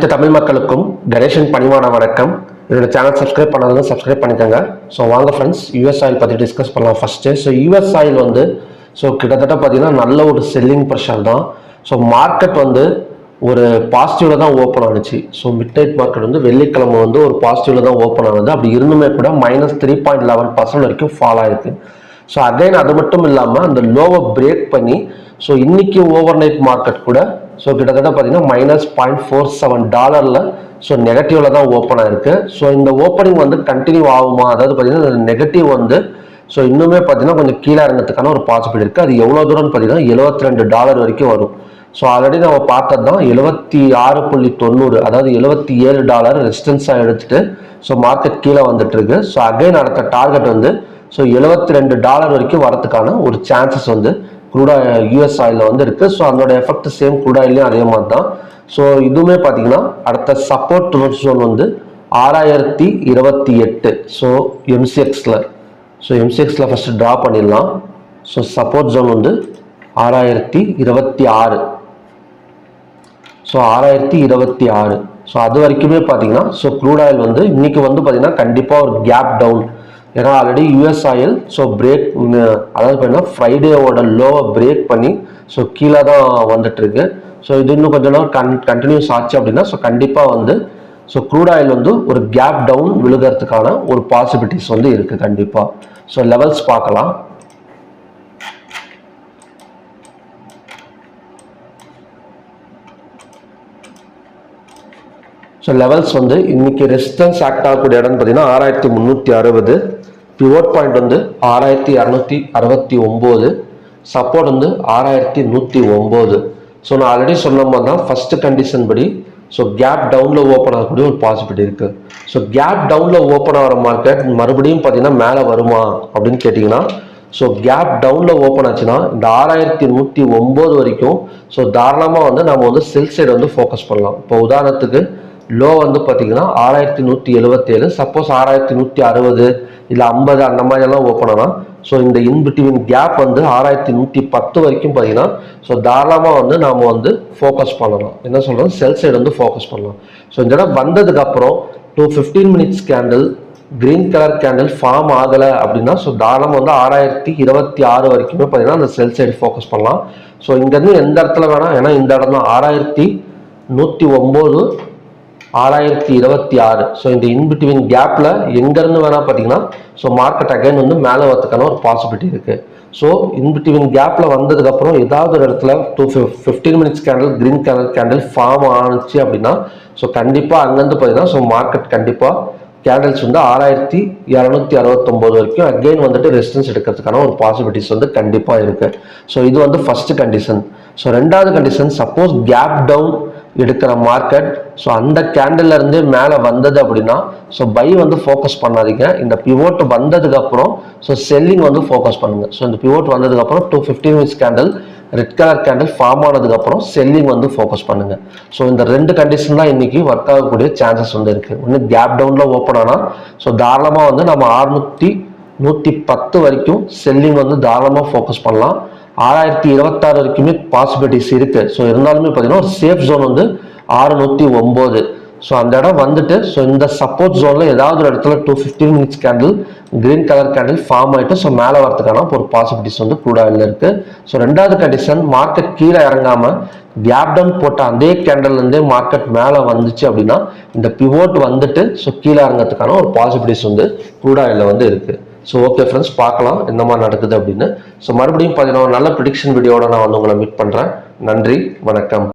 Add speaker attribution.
Speaker 1: தமிழ் மக்களுக்கும் கணேசன் பணிவான வணக்கம். என்னோட சேனல் சப்ஸ்கிரைப் பண்ணாதவங்க சப்ஸ்கிரைப் பண்ணிக்கோங்க. ஸோ வாங்க ஃப்ரெண்ட்ஸ், யூஎஸ் ஆயில் பற்றி டிஸ்கஸ் பண்ணலாம் ஃபஸ்ட்டு. ஸோ யூஎஸ் ஆயில் கிட்டத்தட்ட பார்த்தீங்கன்னா நல்ல ஒரு செல்லிங் ப்ரெஷர் தான். ஸோ மார்க்கெட் ஒரு பாசிட்டிவில் தான் ஓப்பன் ஆனிச்சு. ஸோ மிட் நைட் மார்க்கெட் வெள்ளிக்கிழமை ஒரு பாசிட்டிவில் தான் ஓப்பன் ஆனது. அப்படி இருந்துமே கூட -3.11% வரைக்கும் ஃபால் ஆயிருக்கு. ஸோ அகைன் அது மட்டும் இல்லாமல் அந்த லோவை பிரேக் பண்ணி ஸோ இன்னைக்கு ஓவர் நைட் மார்க்கெட் கூட ஸோ கிட்டத்தட்ட பார்த்தீங்கன்னா -$0.47 ஸோ நெகட்டிவ்ல தான் ஓப்பன் ஆயிருக்கு. ஸோ இந்த ஓப்பனிங் கண்டினியூ ஆகுமா, அதாவது பார்த்தீங்கன்னா நெகட்டிவ் ஸோ இன்னுமே பார்த்தீங்கன்னா கொஞ்சம் கீழே இறங்கிறதுக்கான ஒரு பாசிபிலிட்டி இருக்குது. அது எவ்வளோ தூரம்னு பார்த்தீங்கன்னா $72 வரைக்கும் வரும். ஸோ ஆல்ரெடி நம்ம பார்த்தது தான் 76.90, அதாவது $77 ரெசிஸ்டன்ஸாக எடுத்துட்டு ஸோ மார்க்கெட் கீழே வந்துட்டு இருக்கு. ஸோ அகைன் அடுத்த டார்கெட் ஸோ $72 வரைக்கும் வரதுக்கான ஒரு சான்சஸ் க்ரூட் யூஎஸ் ஆயிலில் இருக்குது. ஸோ அதோட எஃபெக்ட் சேம் க்ரூட் ஆயிலையும் அதே மாதிரி தான். ஸோ இதுவுமே பார்த்தீங்கன்னா அடுத்த சப்போர்ட் ஜோன் 6028. ஸோ எம்சிஎக்ஸில் ஃபஸ்ட்டு ட்ரா பண்ணிடலாம். So support zone 6026. So 6026. So அது வரைக்குமே பார்த்தீங்கன்னா ஸோ க்ரூட் ஆயில் இன்னைக்கு பார்த்தீங்கன்னா கண்டிப்பாக ஒரு கேப் டவுன். ஏன்னா already US oil so break, அதாவது பார்த்தீங்கன்னா ஃப்ரைடேவோட லோவை பிரேக் பண்ணி ஸோ கீழே தான் வந்துட்டு இருக்கு. ஸோ இது இன்னும் கொஞ்ச நாள் கண்டினியூஸ் ஆச்சு அப்படின்னா ஸோ கண்டிப்பாக ஸோ க்ரூட் ஆயில் ஒரு கேப் டவுன் விழுகிறதுக்கான ஒரு பாசிபிலிட்டிஸ் இருக்குது கண்டிப்பாக. ஸோ லெவல்ஸ் பார்க்கலாம். ஸோ லெவல்ஸ் இன்னைக்கு ரெசிஸ்டன்ஸ் ஆக்ட் ஆகக்கூடிய இடம் பார்த்தீங்கன்னா 6360, பிவோட் பாயிண்ட் 6269, சப்போர்ட் 6109. ஸோ நான் ஆல்ரெடி சொன்ன மாதிரி தான் ஃபர்ஸ்ட் கண்டிஷன் படி ஸோ கேப் டவுனில் ஓப்பன் ஆகக்கூடிய ஒரு பாசிபிலிட்டி இருக்குது. ஸோ கேப் டவுனில் ஓப்பன் ஆகிற மார்க்கெட் மறுபடியும் பார்த்தீங்கன்னா மேலே வருமா அப்படின்னு கேட்டிங்கன்னா ஸோ கேப் டவுனில் ஓப்பன் ஆச்சுன்னா இந்த 6109 வரைக்கும் ஸோ தாராளமாக நம்ம செல் சைடு ஃபோக்கஸ் பண்ணலாம். இப்போ உதாரணத்துக்கு லோ பார்த்தீங்கன்னா 6177, சப்போஸ் 6160 இல்லை 50 அந்த மாதிரியெல்லாம் ஓப்பன் ஆனால் ஸோ இந்த இன்பிட்வீன் கேப் 6110 வரைக்கும் பார்த்தீங்கன்னா ஸோ தாராளமாக நாம் ஃபோக்கஸ் பண்ணலாம். என்ன சொல்கிறோம், செல் சைடு ஃபோக்கஸ் பண்ணலாம். ஸோ இந்த இடம் வந்ததுக்கப்புறம் 15 minutes candle green colour candle form ஆகலை அப்படின்னா ஸோ தாராளமாக 6026 வரைக்குமே பார்த்தீங்கன்னா அந்த செல் சைடு ஃபோக்கஸ் பண்ணலாம். ஸோ இங்கேருந்து எந்த இடத்துல வேணாம், ஏன்னா இந்த இடம் தான் 6109, 6026. ஸோ இந்த இன்பிட்வீன் கேப்பில் எங்கேருந்து வேணால் பார்த்தீங்கன்னா ஸோ மார்க்கெட் அகைன் மேலே வரதுக்கான ஒரு பாசிபிலிட்டி இருக்குது. ஸோ இன்பிட்வீன் கேப்பில் வந்ததுக்கப்புறம் ஏதாவது ஒரு இடத்துல 15 minutes candle green colour candle form ஆனிச்சு அப்படின்னா ஸோ கண்டிப்பாக அங்கேருந்து பார்த்தீங்கன்னா ஸோ மார்க்கெட் கண்டிப்பாக கேண்டில்ஸ் 6269 வரைக்கும் அகெயின் ரெசிஸ்டன்ஸ் எடுக்கிறதுக்கான ஒரு பாசிபிலிட்டிஸ் கண்டிப்பாக இருக்குது. ஸோ இது ஃபர்ஸ்ட் கண்டிஷன். ஸோ ரெண்டாவது கண்டிஷன், சப்போஸ் கேப் டவுன் எடுக்கிற மார்க்கெட் ஸோ அந்த கேண்டில்ல இருந்தே மேலே வந்தது அப்படின்னா ஸோ பை ஃபோக்கஸ் பண்ணாதீங்க. இந்த பிவோட் வந்ததுக்கப்புறம் ஸோ செல்லிங் ஃபோக்கஸ் பண்ணுங்க. ஸோ இந்த பிவோட் வந்ததுக்கப்புறம் 15 minutes candle red colour candle form ஆனதுக்கப்புறம் செல்லிங் ஃபோக்கஸ் பண்ணுங்க. ஸோ இந்த ரெண்டு கண்டிஷன் தான் இன்னைக்கு ஒர்க் ஆகக்கூடிய சான்சஸ் இருக்கு. ஒன்று கேப் டவுன்ல ஓப்பன் ஆனால் ஸோ தாராளமாக நம்ம 6110 வரைக்கும் செல்லிங் தாராளமாக ஃபோக்கஸ் பண்ணலாம். 6026 வரைக்குமே பாசிபிலிட்டிஸ் இருக்கு. ஸோ இருந்தாலுமே பார்த்தீங்கன்னா ஒரு சேஃப் ஜோன் 609. ஸோ அந்த இடம் ஸோ இந்த சப்போர்ட் ஜோன்ல ஏதாவது ஒரு இடத்துல 15 minutes candle green colour candle form ஆயிட்டு ஸோ மேலே வரதுக்கான ஒரு பாசிபிலிட்டிஸ் க்ரூட் ஆயில்ல இருக்கு. ஸோ ரெண்டாவது கண்டிஷன், மார்க்கெட் கீழே இறங்காம கேப் டவுன் போட்ட அதே கேண்டில் இருந்தே மார்க்கெட் மேலே வந்துச்சு அப்படின்னா இந்த பிவோட் ஸோ கீழே இறங்கிறதுக்கான ஒரு பாசிபிலிட்டிஸ் க்ரூட் ஆயில்ல இருக்கு. ஸோ ஓகே ஃப்ரெண்ட்ஸ், பார்க்கலாம் என்ன மாதிரி நடக்குது அப்படின்னு. ஸோ மறுபடியும் பார்த்தீங்கன்னா நல்ல ப்ரிடிக்ஷன் வீடியோட நான் உங்களை மீட் பண்ணுறேன். நன்றி, வணக்கம்.